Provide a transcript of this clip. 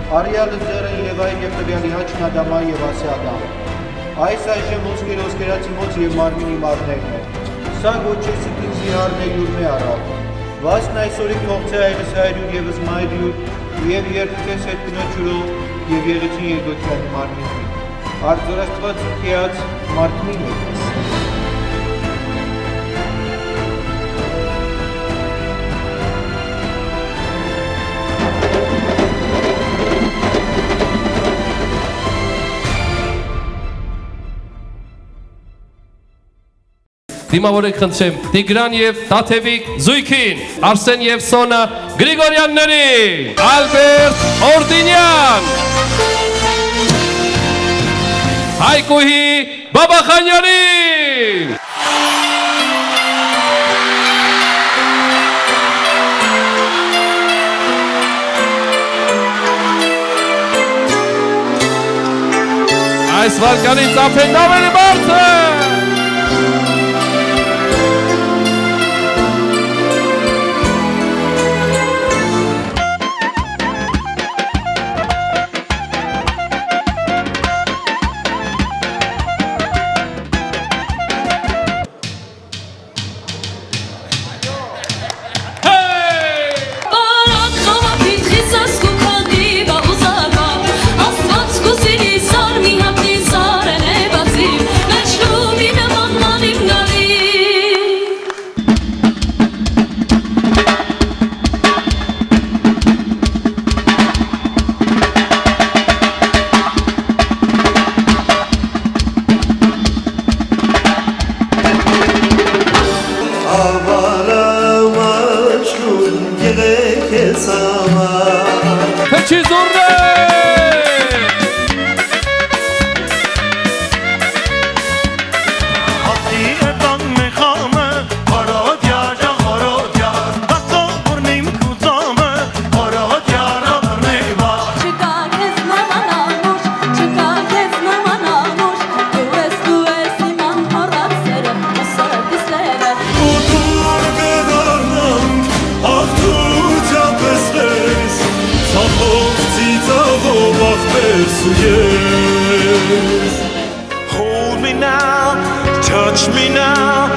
Արիալը ձեռը և այր և տվյալի հաչն ադամա և ասե ադամ։ Այս այժմ ոսկեր ոսկերացի մոց և մարմինի մարներն է։ Սա գոչեսի կինզի հարն է յուրմե առավ։ Վասն այսօրի թողցե այրս հայրյուր և զմայրյուր և երկքես հետ կնոչուրով և եղեցին երկոքյանի մարմինի։ Արձորաստված կեած մարդմին եկես։ Դիմավորեք խնդրեմ Տիգրան և Տաթևիկ Զույգին, Արսեն և Սոնա Գրիգորյանների, Ալբերտ Օրդինյան, Հայկուհի Բաբախանյանի, այս վարկանից ապեն ավելի բարձր։ Hold me now, touch me now.